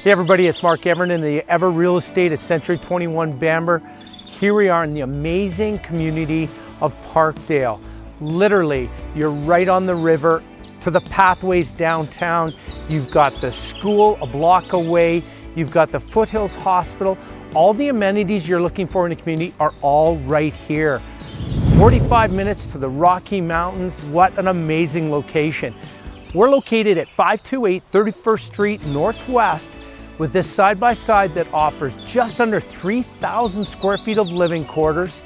Hey everybody, it's Mark Evernden, the Ever Real Estate at Century 21 Bamber. Here we are in the amazing community of Parkdale. Literally, you're right on the river to the pathways downtown. You've got the school a block away. You've got the Foothills Hospital. All the amenities you're looking for in the community are all right here. 45 minutes to the Rocky Mountains. What an amazing location. We're located at 528 31st Street Northwest with this side-by-side that offers just under 3,000 square feet of living quarters,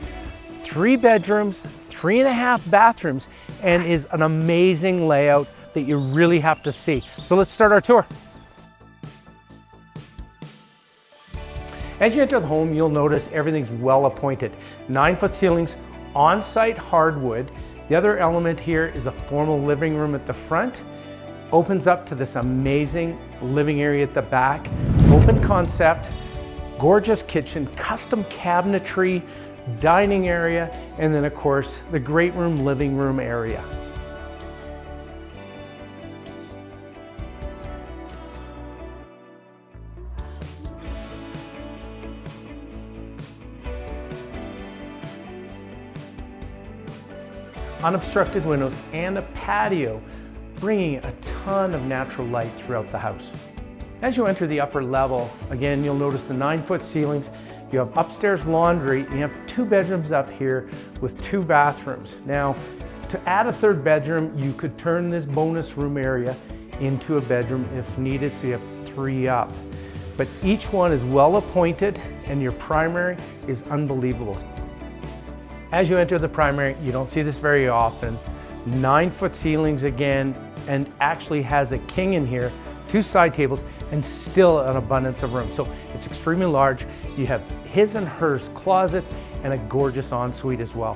3 bedrooms, 3.5 bathrooms, and is an amazing layout that you really have to see. So let's start our tour. As you enter the home, you'll notice everything's well appointed. 9-foot ceilings, on-site hardwood. The other element here is a formal living room at the front. Opens up to this amazing living area at the back. Open concept, gorgeous kitchen, custom cabinetry, dining area, and then of course the great room, living room area. Unobstructed windows and a patio, bringing a ton of natural light throughout the house. As you enter the upper level, again, you'll notice the 9-foot ceilings. You have upstairs laundry. You have 2 bedrooms up here with 2 bathrooms. Now, to add a 3rd bedroom, you could turn this bonus room area into a bedroom if needed, so you have 3 up. But each one is well appointed and your primary is unbelievable. As you enter the primary, you don't see this very often. 9-foot ceilings again, and actually has a king in here, 2 side tables, and still an abundance of room. So it's extremely large. You have his and hers closet and a gorgeous ensuite as well.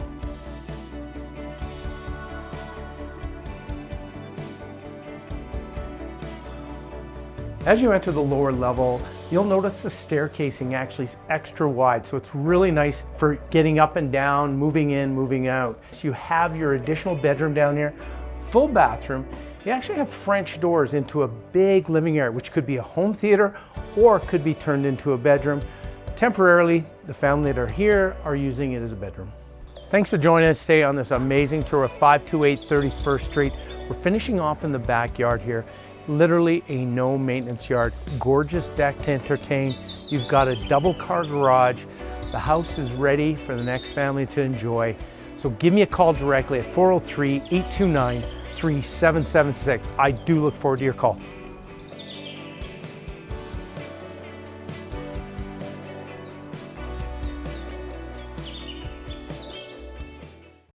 As you enter the lower level, you'll notice the staircasing actually is extra wide, so it's really nice for getting up and down, moving in, moving out. So you have your additional bedroom down here, full bathroom. You actually have French doors into a big living area, which could be a home theater or could be turned into a bedroom. Temporarily, the family that are here are using it as a bedroom. Thanks for joining us today on this amazing tour of 528 31st Street. We're finishing off in the backyard here. Literally a no maintenance yard, gorgeous deck to entertain. You've got a double car garage. The house is ready for the next family to enjoy. So give me a call directly at 403-829-3776. I do look forward to your call.